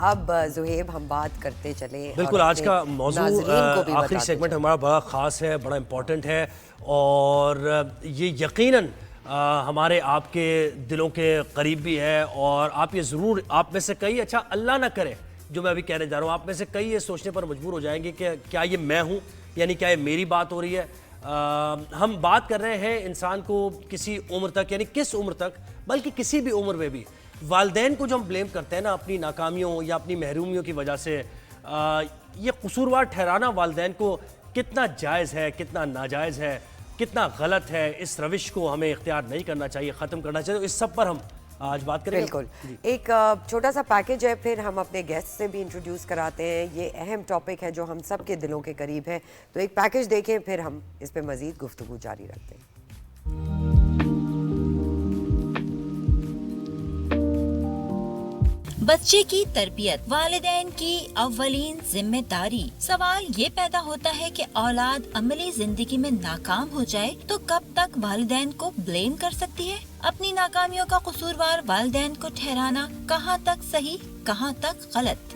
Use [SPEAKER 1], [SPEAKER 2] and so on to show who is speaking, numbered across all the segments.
[SPEAKER 1] اب زہیب ہم بات کرتے چلیں.
[SPEAKER 2] بالکل آج کا موضوع آخری سیگمنٹ ہمارا بڑا خاص ہے, بڑا امپورٹنٹ ہے, اور یہ یقیناً ہمارے آپ کے دلوں کے قریب بھی ہے. اور آپ یہ ضرور, آپ میں سے کئی, اچھا اللہ نہ کرے جو میں ابھی کہنے جا رہا ہوں, آپ میں سے کئی یہ سوچنے پر مجبور ہو جائیں گے کہ کیا یہ میں ہوں, یعنی کیا یہ میری بات ہو رہی ہے. ہم بات کر رہے ہیں انسان کو کسی عمر تک, یعنی کس عمر تک, بلکہ کسی بھی عمر میں بھی والدین کو جو ہم بلیم کرتے ہیں نا اپنی ناکامیوں یا اپنی محرومیوں کی وجہ سے, یہ قصوروار ٹھہرانا والدین کو کتنا جائز ہے, کتنا ناجائز ہے, کتنا غلط ہے. اس روش کو ہمیں اختیار نہیں کرنا چاہیے, ختم کرنا چاہیے. اس سب پر ہم آج بات کریں گے.
[SPEAKER 1] بالکل ایک چھوٹا سا پیکج ہے, پھر ہم اپنے گیسٹ سے بھی انٹروڈیوس کراتے ہیں. یہ اہم ٹاپک ہے جو ہم سب کے دلوں کے قریب ہے, تو ایک پیکج دیکھیں, پھر ہم اس پہ مزید گفتگو جاری رکھتے ہیں.
[SPEAKER 3] بچے کی تربیت والدین کی اولین ذمہ داری. سوال یہ پیدا ہوتا ہے کہ اولاد عملی زندگی میں ناکام ہو جائے تو کب تک والدین کو بلیم کر سکتی ہے؟ اپنی ناکامیوں کا قصوروار والدین کو ٹھہرانا کہاں تک صحیح, کہاں تک غلط؟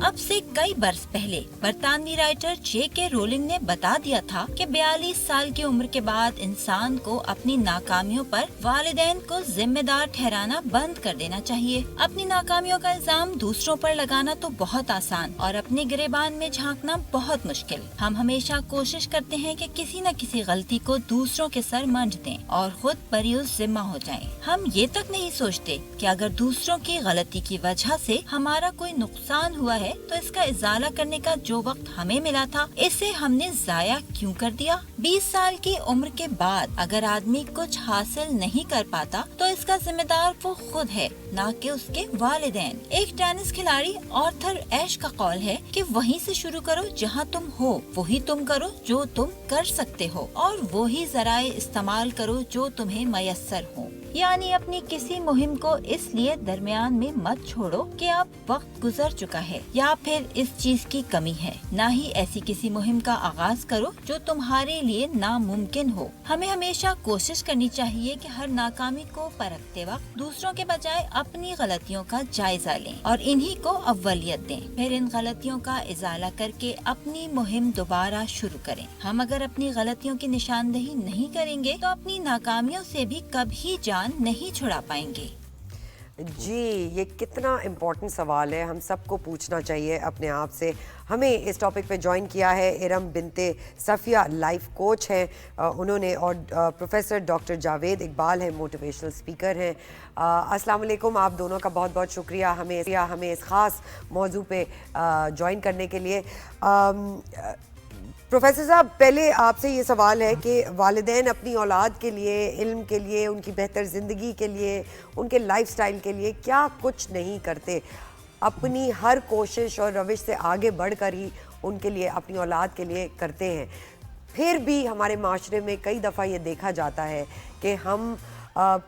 [SPEAKER 3] اب سے کئی برس پہلے برطانوی رائٹر جے کے رولنگ نے بتا دیا تھا کہ 42 سال کی عمر کے بعد انسان کو اپنی ناکامیوں پر والدین کو ذمہ دار ٹھہرانا بند کر دینا چاہیے. اپنی ناکامیوں کا الزام دوسروں پر لگانا تو بہت آسان اور اپنے گریبان میں جھانکنا بہت مشکل. ہم ہمیشہ کوشش کرتے ہیں کہ کسی نہ کسی غلطی کو دوسروں کے سر منڈ دیں اور خود بریوز ذمہ ہو جائیں. ہم یہ تک نہیں سوچتے کہ اگر دوسروں کی غلطی کی وجہ سے ہمارا کوئی نقصان ہوا ہے تو اس کا ازالہ کرنے کا جو وقت ہمیں ملا تھا اسے ہم نے ضائع کیوں کر دیا. 20 سال کی عمر کے بعد اگر آدمی کچھ حاصل نہیں کر پاتا تو اس کا ذمہ دار وہ خود ہے, نہ کہ اس کے والدین. ایک ٹینس کھلاڑی آرتھر ایش کا قول ہے کہ وہیں سے شروع کرو جہاں تم ہو, وہی تم کرو جو تم کر سکتے ہو, اور وہی ذرائع استعمال کرو جو تمہیں میسر ہو. یعنی اپنی کسی مہم کو اس لیے درمیان میں مت چھوڑو کہ اب وقت گزر چکا ہے یا پھر اس چیز کی کمی ہے. نہ ہی ایسی کسی مہم کا آغاز کرو جو تمہارے لیے ناممکن ہو. ہمیں ہمیشہ کوشش کرنی چاہیے کہ ہر ناکامی کو پرکھتے وقت دوسروں کے بجائے اپنی غلطیوں کا جائزہ لیں اور انہی کو اولیت دیں. پھر ان غلطیوں کا ازالہ کر کے اپنی مہم دوبارہ شروع کریں. ہم اگر اپنی غلطیوں کی نشاندہی نہیں کریں گے تو اپنی ناکامیوں سے بھی کبھی جان نہیں چھڑا پائیں گے.
[SPEAKER 1] جی یہ کتنا امپورٹنٹ سوال ہے, ہم سب کو پوچھنا چاہیے اپنے آپ سے. ہمیں اس ٹاپک پہ جوائن کیا ہے ارم بنت صفیہ, لائف کوچ ہیں انہوں نے, اور پروفیسر ڈاکٹر جاوید اقبال ہیں, موٹیویشنل اسپیکر ہیں. السلام علیکم, آپ دونوں کا بہت بہت شکریہ ہمیں اس خاص موضوع پہ جوائن کرنے کے لیے. پروفیسر صاحب, پہلے آپ سے یہ سوال ہے کہ والدین اپنی اولاد کے لیے, علم کے لیے, ان کی بہتر زندگی کے لیے, ان کے لائف سٹائل کے لیے کیا کچھ نہیں کرتے. اپنی ہر کوشش اور روش سے آگے بڑھ کر ہی ان کے لیے, اپنی اولاد کے لیے کرتے ہیں. پھر بھی ہمارے معاشرے میں کئی دفعہ یہ دیکھا جاتا ہے کہ ہم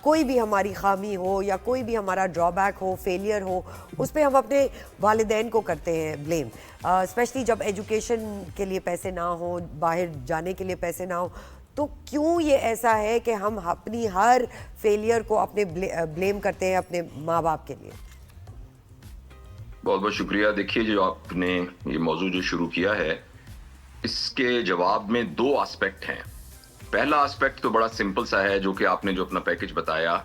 [SPEAKER 1] کوئی بھی ہماری خامی ہو یا کوئی بھی ہمارا ڈرا بیک ہو, فیلئر ہو, اس پہ ہم اپنے والدین کو کرتے ہیں بلیم. اسپیشلی جب ایجوکیشن کے لیے پیسے نہ ہوں, باہر جانے کے لیے پیسے نہ ہوں, تو کیوں یہ ایسا ہے کہ ہم اپنی ہر فیلئر کو اپنے بلیم کرتے ہیں اپنے ماں باپ کے لیے؟
[SPEAKER 4] بہت بہت شکریہ. دیکھیے جو آپ نے یہ موضوع جو شروع کیا ہے, اس کے جواب میں 2 آسپیکٹ ہیں. پہلا آسپیکٹ تو بڑا سمپل سا ہے, جو کہ آپ نے جو اپنا پیکج بتایا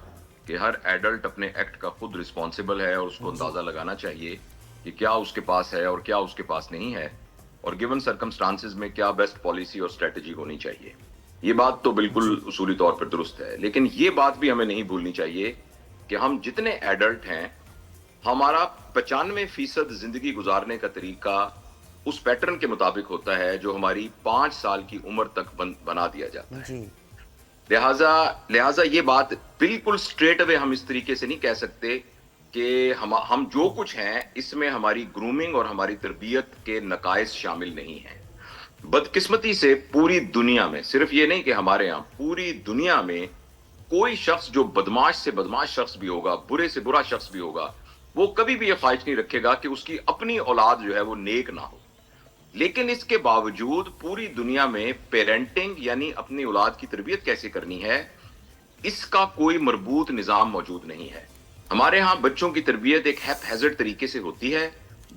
[SPEAKER 4] کہ ہر ایڈلٹ اپنے ایکٹ کا خود رسپانسبل ہے اور اس کو اندازہ لگانا چاہیے کہ کیا اس کے پاس ہے اور کیا اس کے پاس نہیں ہے, اور گیون سرکمسٹانسز میں کیا بیسٹ پالیسی اور اسٹریٹجی ہونی چاہیے. یہ بات تو بالکل اصولی طور پر درست ہے, لیکن یہ بات بھی ہمیں نہیں بھولنی چاہیے کہ ہم جتنے ایڈلٹ ہیں, ہمارا 95% زندگی گزارنے کا طریقہ اس پیٹرن کے مطابق ہوتا ہے جو ہماری 5 سال کی عمر تک بنا دیا جاتا ہے. لہٰذا یہ بات بالکل اسٹریٹ اوے ہم اس طریقے سے نہیں کہہ سکتے کہ ہم جو کچھ ہیں اس میں ہماری گرومنگ اور ہماری تربیت کے نقائص شامل نہیں ہیں. بدقسمتی سے پوری دنیا میں, صرف یہ نہیں کہ ہمارے ہاں, پوری دنیا میں کوئی شخص جو بدماش سے بدماش شخص بھی ہوگا, برے سے برا شخص بھی ہوگا, وہ کبھی بھی یہ خواہش نہیں رکھے گا کہ اس کی اپنی اولاد جو ہے وہ نیک نہ ہو. لیکن اس کے باوجود پوری دنیا میں پیرنٹنگ یعنی اپنی اولاد کی تربیت کیسے کرنی ہے, اس کا کوئی مربوط نظام موجود نہیں ہے. ہمارے ہاں بچوں کی تربیت ایک ہیزرڈ طریقے سے ہوتی ہے.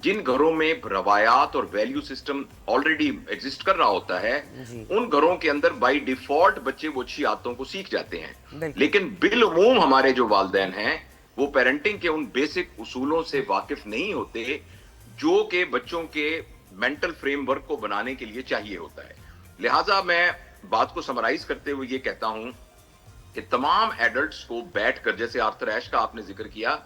[SPEAKER 4] جن گھروں میں روایات اور ویلیو سسٹم آلریڈی ایگزسٹ کر رہا ہوتا ہے ان گھروں کے اندر بائی ڈیفالٹ بچے وہ اچھی عادتوں کو سیکھ جاتے ہیں. لیکن بالعموم ہمارے جو والدین ہیں وہ پیرنٹنگ کے ان بیسک اصولوں سے واقف نہیں ہوتے جو کہ بچوں کے مینٹل فریم ورک کو بنانے کے لیے چاہیے ہوتا ہے. لہٰذا میں بات کو سمرائز کرتے ہوئے یہ کہتا ہوں کہ تمام ایڈلٹس کو بیٹھ کر, جیسے آرتھر ایش کا آپ نے ذکر کیا,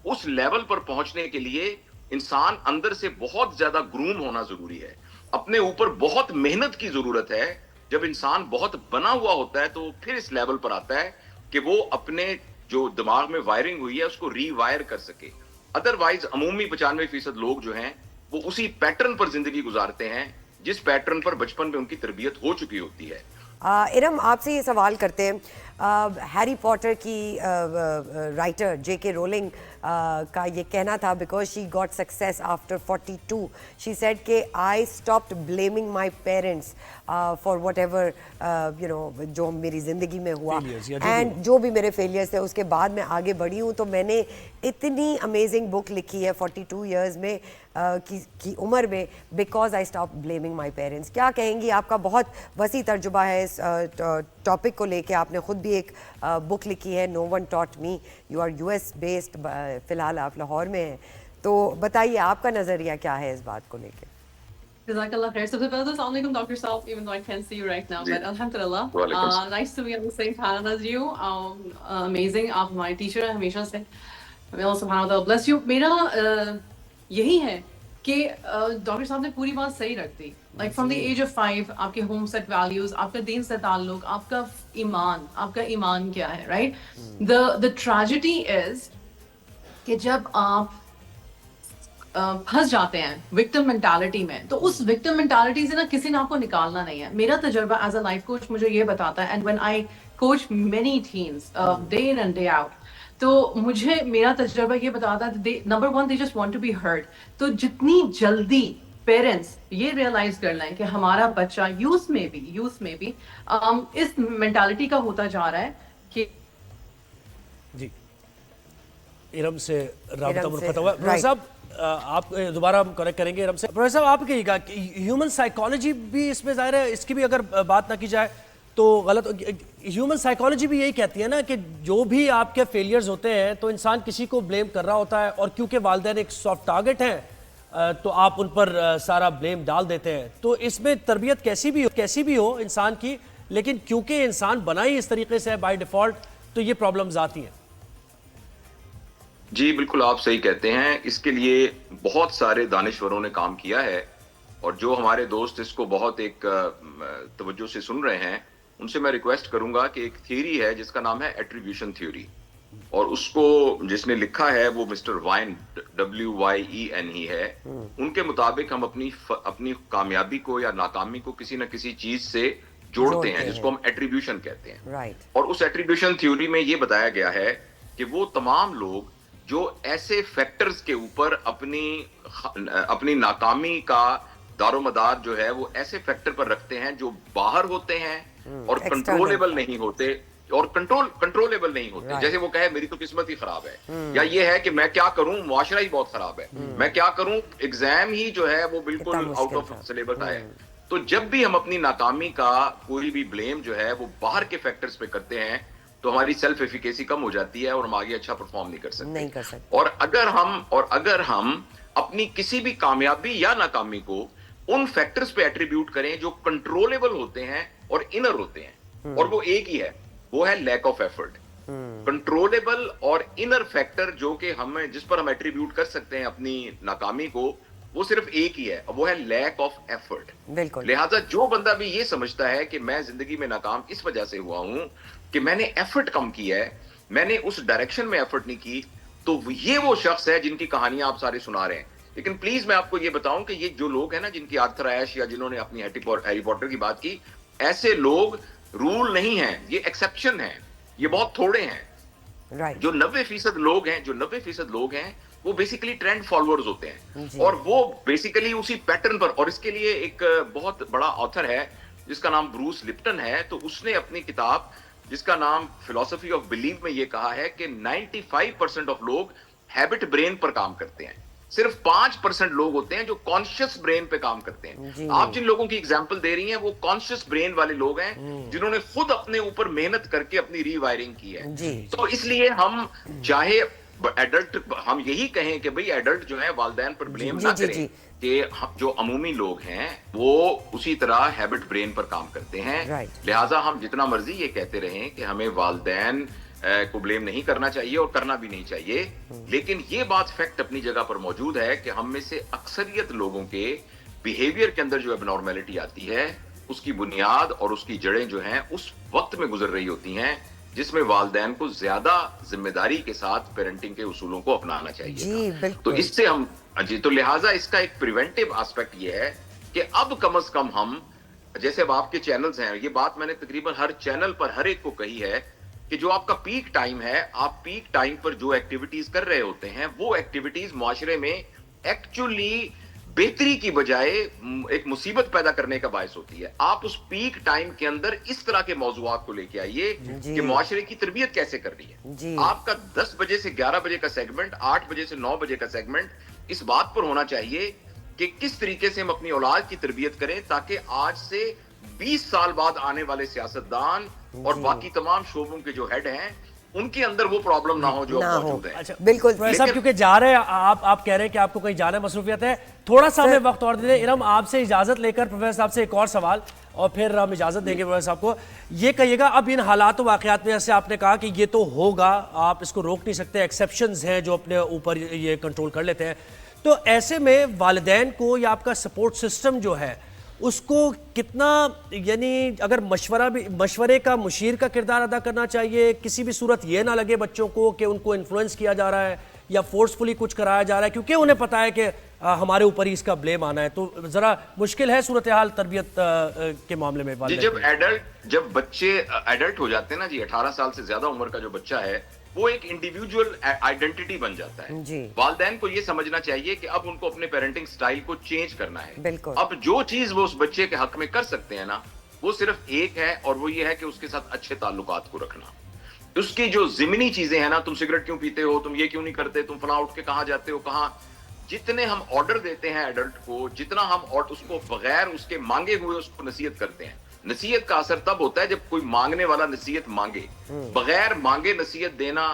[SPEAKER 4] اس لیول پر پہنچنے کے لیے انسان اندر سے بہت زیادہ گروم ہونا ضروری ہے. اپنے اوپر بہت محنت کی ضرورت ہے. جب انسان بہت بنا ہوا ہوتا ہے تو پھر اس لیول پر آتا ہے کہ وہ اپنے جو دماغ میں وائرنگ ہوئی ہے اس کو ری وائر کر سکے. ادروائز عمومی 95% لوگ جو ہیں وہ اسی پیٹرن پر زندگی گزارتے ہیں جس پیٹرن پر بچپن میں ان کی تربیت ہو چکی ہوتی ہے.
[SPEAKER 1] ارم آپ سے یہ سوال کرتے ہیں, ہیری پوٹر کی رائٹر جے کے رولنگ کا یہ کہنا تھا because she got success after 42, she said کہ I stopped blaming my parents for whatever you know جو میری زندگی میں ہوا اینڈ جو بھی میرے فیلیئرس تھے. اس کے بعد میں آگے بڑھی ہوں تو میں نے اتنی امیزنگ بک لکھی ہے 42 ایئرز میں کی عمر میں because I stop blaming my parents. کیا کہیں گی؟ آپ کا بہت وسیع ترجمہ ہے اس ٹاپک کو لے کے. آپ نے خود بھی ایک بک لکھی ہے no one taught me, you are US based, فی الحال آپ لاہور میں ہیں, تو بتائیے آپ کا نظریہ کیا ہے اس بات کو لے کے.
[SPEAKER 5] جزاک اللہ خیر. سب سے پہلے تو السلام علیکم ڈاکٹر صاحب, even though I can't see you right now, but alhamdulillah, nice to be on the same panel as you. Amazing, آپ ہمارے ٹیچر ہیں ہمیشہ سے. May Allah subhanahu wa ta'ala bless you. میرا یہی ہے کہ ڈاکٹر صاحب نے پوری بات صحیح رکھ دی. Like from the age of 5 آپ کے ہوم سیٹ ویلیوز, آپ کا دین سے تعلق, آپ کا ایمان کیا ہے, رائٹ. دا ٹریجڈی از کہ جب آپ پھنس جاتے ہیں وکٹم مینٹالٹی میں, تو اس وکٹم مینٹالٹی سے نا کسی نے آپ کو نکالنا نہیں ہے. میرا تجربہ ایز اے لائف کوچ مجھے یہ بتاتا ہے, and when I coach many teens day in and day out, تو مجھے میرا تجربہ یہ بتاتا ہے number 1 they just want to be heard. تو جتنی جلدی پیرنٹس یہ ریئلائز کر لیں کہ ہمارا بچہ یوتھ میں بھی اس مینٹالٹی کا ہوتا جا رہا ہے کہ
[SPEAKER 2] جی ارم سے رابطہ منقطع ہوا. پروفیسر صاحب آپ دوبارہ ہم کریکٹ کریں گے ارم سے. پروفیسر صاحب آپ کہیے گا کہ ہیومن سائیکالوجی بھی اس میں ظاہر ہے, اس کی بھی اگر بات نہ کی جائے تو غلط. ہیومن سائیکالوجی بھی یہی کہتی ہے نا کہ جو بھی آپ کے فیلیئرز ہوتے ہیں تو انسان کسی کو بلیم کر رہا ہوتا ہے, اور کیونکہ والدین ایک سافٹ ٹارگٹ ہیں تو آپ ان پر سارا بلیم ڈال دیتے ہیں. تو اس میں تربیت کیسی بھی ہو انسان کی, لیکن کیونکہ انسان بنا ہی اس طریقے سے ہے بائی ڈیفالٹ, تو یہ پرابلمز آتی ہیں.
[SPEAKER 4] جی بالکل آپ صحیح کہتے ہیں. اس کے لیے بہت سارے دانشوروں نے کام کیا ہے, اور جو ہمارے دوست اس کو بہت ایک توجہ سے سن رہے ہیں ان سے میں ریکویسٹ کروں گا کہ ایک تھیوری ہے جس کا نام ہے ایٹریبیوشن تھیوری, اور اس کو جس نے لکھا ہے وہ مسٹر وائن WYEN ہی ہے. ان کے مطابق ہم اپنی کامیابی کو یا ناکامی کو کسی نہ کسی چیز سے جوڑتے ہیں جس کو ہم ایٹریبیوشن کہتے ہیں. اور اس ایٹریبیوشن تھیوری میں یہ بتایا گیا ہے کہ وہ تمام لوگ جو ایسے فیکٹرز کے اوپر اپنی ناکامی کا دار و مدار جو ہے وہ ایسے فیکٹر پر رکھتے ہیں جو باہر ہوتے ہیں اور کنٹرولیبل نہیں ہوتے, کنٹرولیبل نہیں ہوتے. جیسے وہ کہے میری تو قسمت ہی خراب ہے, یا یہ ہے کہ میں کیا کروں معاشرہ ہی بہت خراب ہے, میں کیا کروں ایگزام ہی جو ہے وہ بالکل آؤٹ آف سلیبس آئے. تو جب بھی ہم اپنی ناکامی کا کوئی بھی بلیم جو ہے وہ باہر کے فیکٹرز پہ کرتے ہیں تو ہماری سیلف ایفیکیسی کم ہو جاتی ہے اور ہم آگے اچھا پرفارم نہیں کر سکتے. اور اگر ہم اپنی کسی بھی کامیابی یا ناکامی کو ان فیکٹرز پہ ایٹریبیوٹ کریں جو کنٹرولیبل ہوتے ہیں اور انر ہوتے ہیں, اور وہ ایک ہی ہے, وہ ہے لیک آف ایفرٹ. کنٹرولیبل اور انر فیکٹر جو کہ جس پر ہم ایٹریبیوٹ کر سکتے ہیں اپنی ناکامی کو, وہ صرف ایک ہی ہے, وہ ہے لیک آف ایفرٹ. لہٰذا جو بندہ بھی یہ سمجھتا ہے کہ میں زندگی میں ناکام اس وجہ سے ہوا ہوں کہ میں نے ایفرٹ کم کیا ہے, میں نے اس ڈائریکشن میں ایفرٹ نہیں کی, تو یہ وہ شخص ہے جن کی کہانیاں آپ سارے سنا رہے ہیں. لیکن پلیز میں آپ کو یہ بتاؤں کہ یہ جو لوگ ہیں نا جن کی آرتھر ایش یا جنہوں نے اپنی ہیری پوٹر کی بات کی, ایسے لوگ رول نہیں ہیں, یہ ایکسیپشن ہیں, یہ بہت تھوڑے ہیں. جو 90% لوگ ہیں وہ بیسیکلی ٹرینڈ فالوورز ہوتے ہیں, اور وہ بیسیکلی اسی پیٹرن پر. اور اس کے لیے ایک بہت بڑا آتھر ہے جس کا نام بروس لپٹن ہے, تو اس نے اپنی کتاب جس کا نام فلسفی آف بلیو میں یہ کہا ہے کہ 95% آف لوگ ہیبٹ برین پر کام کرتے ہیں, صرف 5% لوگ ہوتے ہیں جو کانشیس برین پہ کام کرتے ہیں. آپ جن لوگوں کی ایگزامپل دے رہی ہیں وہ کانشیس برین والے لوگ ہیں جنہوں نے خود اپنے اوپر محنت کر کے اپنی ری وائرنگ کی ہے. تو اس لیے ہم چاہے ایڈلٹ, ہم یہی کہیں کہ بھئی ایڈلٹ جو ہے والدین پر بلیم نہ کریں کہ جو عمومی لوگ ہیں وہ اسی طرح ہیبٹ برین پر کام کرتے ہیں. لہٰذا ہم جتنا مرضی یہ کہتے رہیں کہ ہمیں والدین کو بلیم نہیں کرنا چاہیے اور کرنا بھی نہیں چاہیے, لیکن یہ بات فیکٹ اپنی جگہ پر موجود ہے کہ ہم میں سے اکثریت لوگوں کے بیہیویئر کے اندر جو اب نارمیلٹی آتی ہے اس کی بنیاد اور اس کی جڑیں جو ہیں اس وقت میں گزر رہی ہوتی ہیں جس میں والدین کو زیادہ ذمہ داری کے ساتھ پیرنٹنگ کے اصولوں کو اپنانا چاہیے. تو اس سے ہم تو لہٰذا اس کا ایک پریونٹیو آسپیکٹ یہ ہے کہ اب کم از کم ہم, جیسے اب آپ کے چینلز ہیں, یہ بات میں نے تقریباً ہر چینل پر ہر ایک کو کہی ہے کہ جو آپ کا پیک ٹائم ہے, آپ پیک ٹائم پر جو ایکٹیویٹیز کر رہے ہوتے ہیں وہ ایکٹیویٹیز معاشرے میں ایکچولی بہتری کی بجائے ایک مصیبت پیدا کرنے کا باعث ہوتی ہے. آپ اس پیک ٹائم کے اندر اس طرح کے موضوعات کو لے کے آئیے کہ معاشرے کی تربیت کیسے کرنی ہے. آپ کا 10 بجے سے 11 بجے کا سیگمنٹ, 8 بجے سے 9 بجے کا سیگمنٹ اس بات پر ہونا چاہیے کہ کس طریقے سے ہم اپنی اولاد کی تربیت کریں تاکہ آج سے 20 سال بعد آنے والے سیاستدان اور باقی تمام شعبوں کے جو ہیڈ ہیں ان کے اندر وہ پرابلم نہ ہو جو موجود ہے.
[SPEAKER 2] بالکل صاحب, کیونکہ جا رہے ہیں آپ کہہ رہے ہیں کہ آپ کو کہیں جانا مصروفیت ہے, تھوڑا سا ہمیں وقت اور دے دیں. ارم آپ سے اجازت لے کر پروفیسر صاحب سے ایک اور سوال اور پھر ہم اجازت دیں گے. پروفیسر صاحب کو یہ کہیے گا, اب ان حالات و واقعات میں جیسے آپ نے کہا کہ یہ تو ہوگا, آپ اس کو روک نہیں سکتے, ایکسیپشنز ہیں جو اپنے اوپر یہ کنٹرول کر لیتے ہیں, تو ایسے میں والدین کو یا آپ کا سپورٹ سسٹم جو ہے اس کو کتنا, یعنی اگر مشورے کا مشیر کا کردار ادا کرنا چاہیے, کسی بھی صورت یہ نہ لگے بچوں کو کہ ان کو انفلوئنس کیا جا رہا ہے یا فورسفلی کچھ کرایا جا رہا ہے کیونکہ انہیں پتا ہے کہ ہمارے اوپر ہی اس کا بلیم آنا ہے, تو ذرا مشکل ہے صورتحال تربیت کے معاملے میں.
[SPEAKER 4] جب بچے ایڈلٹ ہو جاتے ہیں نا جی, 18 سال سے زیادہ عمر کا جو بچہ ہے وہ ایک انڈیویجول آئیڈینٹی بن جاتا ہے. والدین کو یہ سمجھنا چاہیے کہ اب ان کو اپنے پیرنٹنگ سٹائل کو چینج کرنا ہے. اب جو چیز وہ اس بچے کے حق میں کر سکتے ہیں نا وہ صرف ایک ہے, اور وہ یہ ہے کہ اس کے ساتھ اچھے تعلقات کو رکھنا. اس کی جو ضمنی چیزیں ہیں نا, تم سگریٹ کیوں پیتے ہو, تم یہ کیوں نہیں کرتے, تم فلاں اٹھ کے کہاں جاتے ہو, کہاں, جتنے ہم آرڈر دیتے ہیں ایڈلٹ کو, جتنا ہم اس کو بغیر اس کے مانگے ہوئے اس کو نصیحت کرتے ہیں. نصیحت کا اثر تب ہوتا ہے جب کوئی مانگنے والا نصیحت مانگے. بغیر مانگے نصیحت دینا,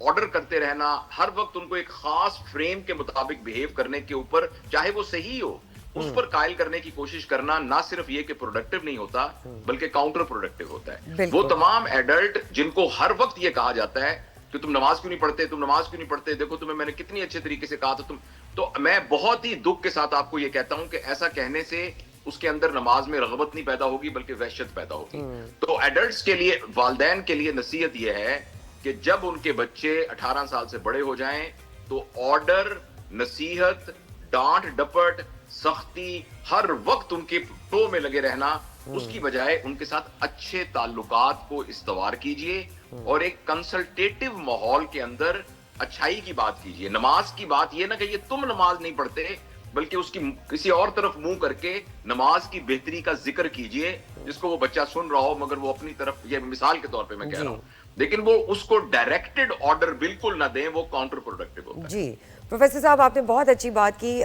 [SPEAKER 4] آرڈر کرتے رہنا, ہر وقت ان کو ایک خاص فریم کے مطابق بیہیو کرنے کے اوپر, چاہے وہ صحیح ہو, اس پر قائل کرنے کی کوشش کرنا, نہ صرف یہ کہ پروڈکٹیو نہیں ہوتا بلکہ کاؤنٹر پروڈکٹیو ہوتا ہے. وہ تمام ایڈلٹ جن کو ہر وقت یہ کہا جاتا ہے کہ تم نماز کیوں نہیں پڑھتے, تم نماز کیوں نہیں پڑھتے, دیکھو تمہیں میں نے کتنی اچھے طریقے سے کہا تھا, تو میں بہت ہی دکھ کے ساتھ آپ کو یہ کہتا ہوں کہ ایسا کہنے سے اس کے اندر نماز میں رغبت نہیں پیدا ہوگی بلکہ وحشت پیدا ہوگی. تو ایڈلٹس کے لیے, والدین کے لیے نصیحت یہ ہے کہ جب ان کے بچے 18 سال سے بڑے ہو جائیں تو آرڈر, نصیحت, ڈانٹ ڈپٹ, سختی, ہر وقت ان کے ٹو میں لگے رہنا, اس کی بجائے ان کے ساتھ اچھے تعلقات کو استوار کیجئے اور ایک کنسلٹیٹو ماحول کے اندر اچھائی کی بات کیجئے. نماز کی بات یہ نہ کہیے تم نماز نہیں پڑھتے, بلکہ اس کی کسی اور طرف منہ کر کے نماز کی بہتری کا ذکر کیجئے جس کو وہ بچہ سن رہا ہو, مگر وہ اپنی طرف, یہ مثال کے طور پہ میں کہہ رہا ہوں, لیکن وہ اس کو ڈائریکٹڈ آرڈر بالکل نہ دیں, وہ کاؤنٹر پروڈکٹیو ہوتا ہے.
[SPEAKER 1] جی پروفیسر صاحب, آپ نے بہت اچھی بات کی.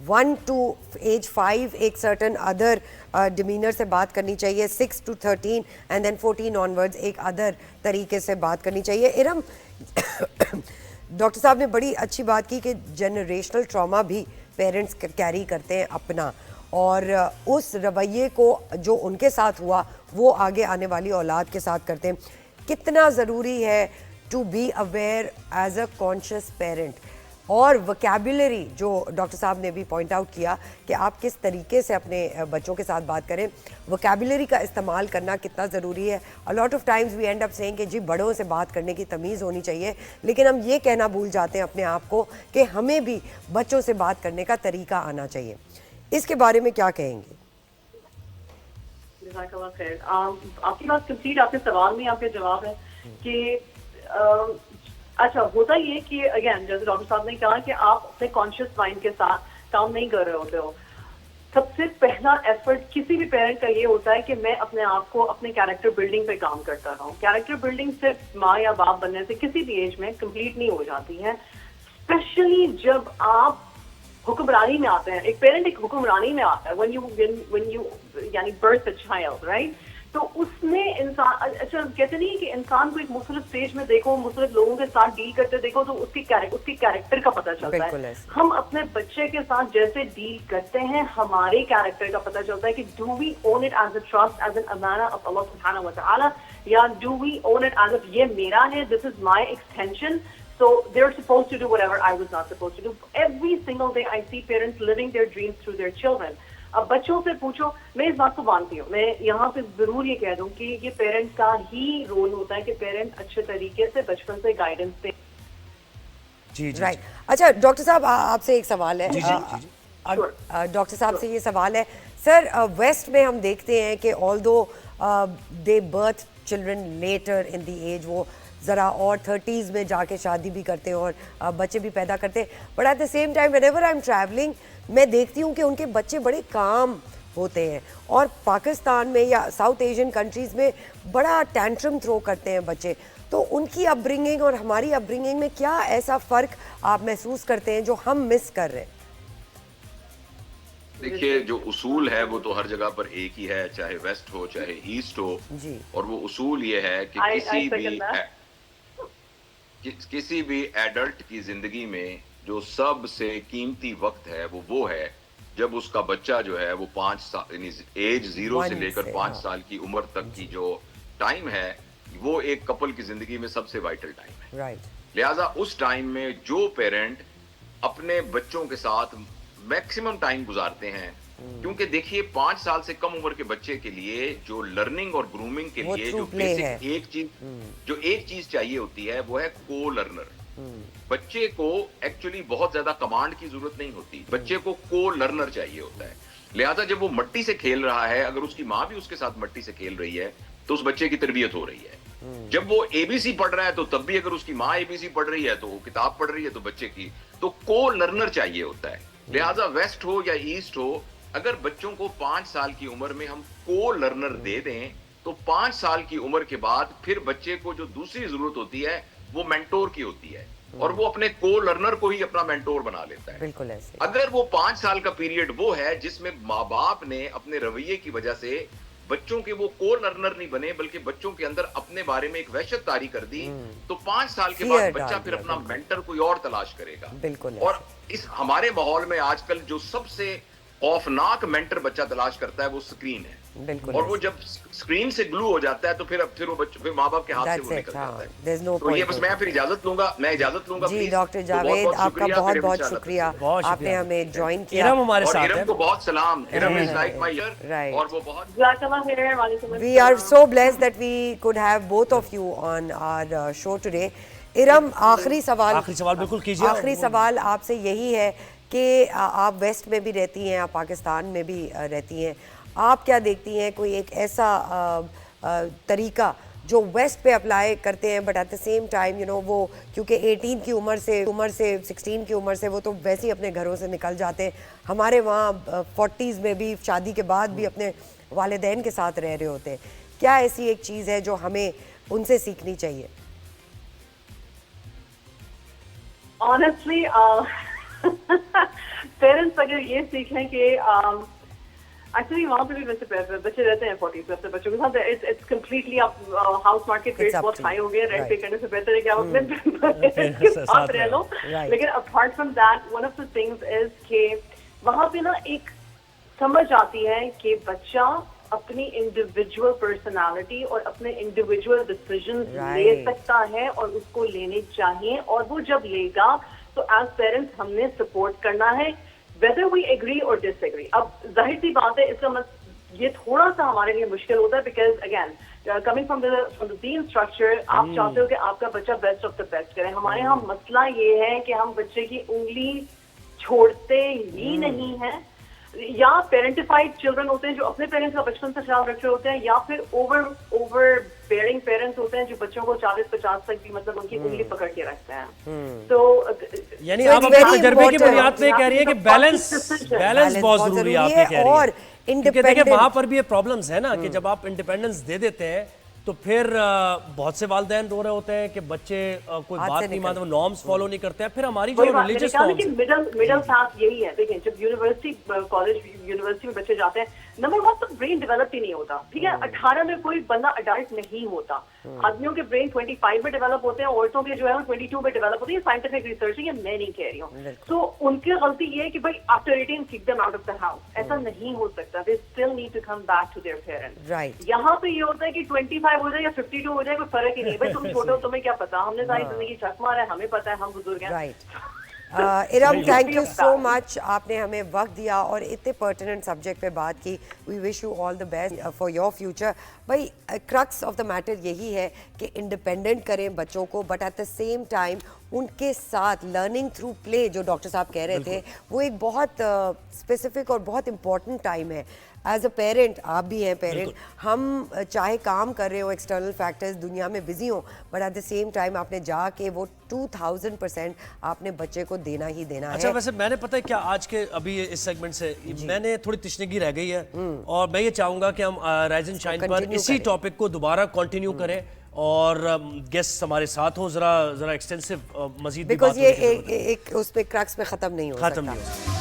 [SPEAKER 1] 1 to age 5 ایک سرٹن ادر ڈیمینر سے بات کرنی چاہیے, 6 to 13 اینڈ دین 14 آنورڈز ایک ادر طریقے سے بات کرنی چاہیے. ارم, ڈاکٹر صاحب نے بڑی اچھی بات کی کہ جنریشنل ٹراما بھی پیرنٹس کیری کرتے ہیں اپنا, اور اس رویے کو جو ان کے ساتھ ہوا وہ آگے آنے والی اولاد کے ساتھ کرتے ہیں. کتنا ضروری ہے to be aware as a conscious parent, اور وکیبولری جو ڈاکٹر صاحب نے بھی پوائنٹ آؤٹ کیا کہ آپ کس طریقے سے اپنے بچوں کے ساتھ بات کریں, وکیبولری کا استعمال کرنا کتنا ضروری ہے. a lot of times we end up saying کہ جی بڑوں سے بات کرنے کی تمیز ہونی چاہیے, لیکن ہم یہ کہنا بھول جاتے ہیں اپنے آپ کو کہ ہمیں بھی بچوں سے بات کرنے کا طریقہ آنا چاہیے. اس کے بارے میں کیا کہیں گے؟
[SPEAKER 5] جزاک اللہ خیر. آپ کی بات کمپلیٹ, آپ کے سوال میں آپ کا جواب ہے کہ اچھا ہوتا یہ کہ اگین جیسے ڈاکٹر صاحب نے کہا کہ آپ اپنے کانشیس مائنڈ کے ساتھ کام نہیں کر رہے ہوتے ہو.
[SPEAKER 6] سب سے پہلا ایفرٹ کسی بھی پیرنٹ کا یہ ہوتا ہے کہ میں اپنے آپ کو اپنے کیریکٹر بلڈنگ پہ کام کرتا رہا ہوں. کیریکٹر بلڈنگ صرف ماں یا باپ بننے سے کسی بھی ایج میں کمپلیٹ نہیں ہو جاتی ہے, اسپیشلی جب آپ حکمرانی میں آتے ہیں. ایک پیرنٹ ایک حکمرانی میں آتا ہے when you یعنی birth a child, right؟ تو اس میں انسان, اچھا کہتے نہیں کہ انسان کو ایک مختلف اسٹیج میں دیکھو, مختلف لوگوں کے ساتھ ڈیل کرتے دیکھو تو اس کی کیریکٹر کا پتہ چلتا ہے. ہم اپنے بچے کے ساتھ جیسے ڈیل کرتے ہیں ہمارے کیریکٹر کا پتہ چلتا ہے کہ do we own it as a trust, as an امانہ آف اللہ سبحانہ و تعالی, یا do we own it as if یہ میرا ہے, this is my extension, so they're supposed to do whatever I was not supposed to do. Every single day I see parents living their dreams through their children. اب بچوں سے پوچھو, میں اس بات کو مانتی ہوں, میں یہاں پہ ضرور یہ کہہ دوں کہ یہ پیرنٹ کا ہی رول ہوتا ہے کہ پیرنٹ اچھے طریقے سے بچپن سے گائیڈنس دیں.
[SPEAKER 2] جی جی
[SPEAKER 1] رائٹ. اچھا ڈاکٹر صاحب آپ سے ایک سوال ہے. ڈاکٹر صاحب سے یہ سوال ہے سر, ویسٹ میں ہم دیکھتے ہیں کہ although they birth children later in the age, وہ ذرا اور 30s میں جا کے شادی بھی کرتے ہیں اور بچے بھی پیدا کرتے ہیں, but at the same time whenever I am travelling میں دیکھتی ہوں کہ ان کے بچے بڑے کام ہوتے ہیں, اور پاکستان میں یا ساؤتھ ایشین کنٹریز میں بڑا ٹینٹرم تھرو کرتے ہیں بچے. تو ان کی اپ برنگنگ اور ہماری اپ برنگنگ میں کیا ایسا فرق آپ محسوس کرتے ہیں جو ہم مس کر رہے ہیں؟
[SPEAKER 4] دیکھیے جو اصول ہے وہ تو ہر جگہ پر ایک ہی ہے, چاہے ویسٹ ہو چاہے ایسٹ ہو, اور وہ اصول یہ ہے کہ کسی بھی ایڈلٹ کی زندگی میں جو سب سے قیمتی وقت ہے وہ ہے جب اس کا بچہ جو ہے وہ 5 سال یعنی ایج 0 سے لے کر 5 سال کی عمر تک کی جو ٹائم ہے وہ ایک کپل کی زندگی میں سب سے وائٹل ٹائم ہے. لہٰذا اس ٹائم میں جو پیرنٹ اپنے بچوں کے ساتھ میکسیمم ٹائم گزارتے ہیں, کیونکہ دیکھیے 5 سال سے کم عمر کے بچے کے لیے جو لرننگ اور گرومنگ کے لیے جو بیسک ایک چیز چاہیے ہوتی ہے وہ ہے کو لرنر. بچے کو ایکچولی بہت زیادہ کمانڈ کی ضرورت نہیں ہوتی, بچے کو کو لرنر چاہیے ہوتا ہے. لہٰذا جب وہ مٹی سے کھیل رہا ہے, اگر اس کی ماں بھی اس کے ساتھ مٹی سے کھیل رہی ہے تو اس بچے کی تربیت ہو رہی ہے. جب وہ اے بی سی پڑھ رہا ہے تو تب بھی اگر اس کی ماں اے بی سی پڑھ رہی ہے تو وہ کتاب پڑھ رہی ہے تو بچے کی تو کو لرنر چاہیے ہوتا ہے. لہٰذا ویسٹ ہو یا ایسٹ ہو, اگر بچوں کو 5 سال کی عمر میں ہم کو لرنر دے دیں تو 5 سال کی عمر کے بعد پھر بچے کو جو دوسری ضرورت ہوتی ہے وہ مینٹور کی ہوتی ہے, اور وہ اپنے کو لرنر کو ہی اپنا مینٹور بنا لیتا ہے.
[SPEAKER 1] بالکل ایسے.
[SPEAKER 4] اگر وہ 5 سال کا پیریڈ وہ ہے جس میں ماں باپ نے اپنے رویے کی وجہ سے بچوں کے وہ کو لرنر نہیں بنے بلکہ بچوں کے اندر اپنے بارے میں ایک وحشت طاری کر دی, تو 5 سال کے بعد بچہ پھر اپنا مینٹر کوئی اور تلاش کرے گا.
[SPEAKER 1] بالکل.
[SPEAKER 4] اور اس ہمارے ماحول میں آج کل جو سب سے خوفناک مینٹر بچہ تلاش کرتا ہے وہ اسکرین ہے.
[SPEAKER 1] بالکل.
[SPEAKER 4] اور وہ جب اسکرین سے گلو ہو جاتا ہے تو پھر ماں باپ کے ہاتھ سے وہ نکل جاتا ہے. تو یہ بس میں پھر اجازت لوں گا.
[SPEAKER 1] جی ڈاکٹر جاوید آپ کا بہت بہت شکریہ, آپ نے ہمیں جوائن کیا.
[SPEAKER 2] ارم ہمارے ساتھ ہے,
[SPEAKER 4] ارم کو بہت سلام. Iram is like my ear, اور وہ بہت
[SPEAKER 1] We are so blessed that we could have both of you on our show today. Iram آخری سوال
[SPEAKER 2] بالکل کیجیے.
[SPEAKER 1] آخری سوال آپ سے یہی ہے کہ آپ ویسٹ میں بھی رہتی ہیں, آپ پاکستان میں بھی رہتی ہیں, آپ کیا دیکھتی ہیں کوئی ایک ایسا طریقہ جو ویسٹ پہ اپلائی کرتے ہیں but at the same time وہ کیونکہ 18 کی عمر سے 16 کی عمر سے وہ تو ویسے ہی اپنے گھروں سے نکل جاتے ہیں, ہمارے وہاں 40s میں بھی شادی کے بعد بھی اپنے والدین کے ساتھ رہ رہے ہوتے ہیں, کیا ایسی ایک چیز ہے جو ہمیں ان سے سیکھنی چاہیے؟
[SPEAKER 6] Honestly, پیرنٹس اگر یہ سیکھیں کہ ایکچولی وہاں پہ بھی ویسے بچے رہتے ہیں 40s میں اپنے بچوں کے ساتھ, اٹس کمپلیٹلی اب ہاؤس مارکیٹ ریٹ بہت ہائی ہو گئے, رینٹ پے کرنے سے بہتر ہے کہ آپ اپنے ساتھ رہ لو. لیکن apart from that one of the things is کہ وہاں پہ نا ایک سمجھ آتی ہے کہ بچہ اپنی انڈیویجول پرسنالٹی اور اپنے انڈیویجول ڈیسیژنز لے سکتا ہے اور اس کو لینے چاہیے, اور وہ جب لے گا تو ایز پیرنٹس ہم نے سپورٹ کرنا ہے whether we agree or disagree. اب ظاہر سی بات ہے اس کا یہ تھوڑا سا ہمارے لیے مشکل ہوتا ہے because again coming from the دین اسٹرکچر آپ چاہتے ہو کہ آپ کا بچہ بیسٹ آف دا بیسٹ کرے. ہمارے یہاں مسئلہ یہ ہے کہ ہم بچے کی انگلی چھوڑتے ہی نہیں ہیں. یا پیرنٹیفائڈ چلڈرن ہوتے ہیں جو اپنے پیرنٹس کا بچپن سے خیال رکھ رہے ہوتے ہیں, یا پھر اوور بیئرنگ پیرنٹس ہوتے ہیں جو بچوں کو 40-50 تک بھی مطلب ان کی انگلی پکڑ کے رکھتے ہیں. تو
[SPEAKER 2] یعنی آپ اپنے تجربے کی بنیاد پہ کہہ رہی ہیں کہ بیلنس بہت ضروری ہے, آپ یہ کہہ رہی ہیں. کیونکہ دیکھیں وہاں پر بھی یہ پرابلمز ہے نا کہ جب آپ انڈیپینڈنس دے دیتے ہیں تو پھر بہت سے والدین رو رہے ہوتے ہیں کہ بچے کوئی بات نہیں مانتے, وہ نارمز فالو نہیں کرتے ہیں. پھر ہماری جو ریلیجس
[SPEAKER 6] مڈل ساتھ یہی ہے. دیکھیں جب یونیورسٹی کالج یونیورسٹی میں بچے جاتے ہیں, نمبر 1 تو برین ڈیولپ ہی نہیں ہوتا, ٹھیک ہے. 18 میں کوئی بندہ اڈلٹ نہیں ہوتا. آدمیوں کے برین 25 میں ڈیولپ ہوتے ہیں, عورتوں کے جو ہے 22 میں ڈیولپ ہوتے ہیں. یہ سائنٹیفک ریسرچ ہے, یہ میں نہیں کہہ رہی ہوں. تو ان کی غلطی یہ ہے کہ بھائی after 18 kick them out of the house. ایسا نہیں ہو سکتا. they still need to come back to their parents. یہاں پہ یہ ہوتا ہے کہ 25 ہو جائے یا 52 ہو جائے, کوئی فرق ہی نہیں. بھائی تم چھوٹے ہو, تمہیں کیا پتا, ہم نے ساری زندگی چھک مارا ہے, ہمیں پتا ہے, ہم بزرگ ہیں.
[SPEAKER 1] ارم تھینک یو سو مچ, آپ نے ہمیں وقت دیا اور اتنے پرٹیننٹ سبجیکٹ پہ بات کی. We wish you all the best for your future. بھائی کرکس آف دا میٹر یہی ہے کہ انڈیپینڈنٹ کریں بچوں کو, but at the same time ان کے ساتھ لرننگ تھرو پلے, جو ڈاکٹر صاحب کہہ رہے تھے, وہ ایک بہت اسپیسیفک اور بہت امپورٹنٹ ٹائم ہے. ایز اے پیرنٹ, آپ بھی ہیں پیرنٹ, ہم چاہے کام کر رہے ہو, ایکسٹرنل فیکٹرز دنیا میں بزی ہوں, but at the same time آپ نے جا کے وہ 2000% آپ نے بچے کو دینا ہی دینا ہے.
[SPEAKER 2] اچھا ویسے میں نے پتہ ہے کیا آج کے ابھی اس سیگمنٹ سے میں نے تھوڑی تشنگی رہ گئی ہے, اور میں یہ چاہوں گا کہ ہم رائز اینڈ شائن پر اسی ٹاپک کو دوبارہ کنٹینیو کریں اور گیسٹ ہمارے ساتھ ہوں, ذرا ایکسٹینسو مزید
[SPEAKER 1] بیکاز یہ ایک اس پہ کرکس پہ ختم نہیں ہو سکتا.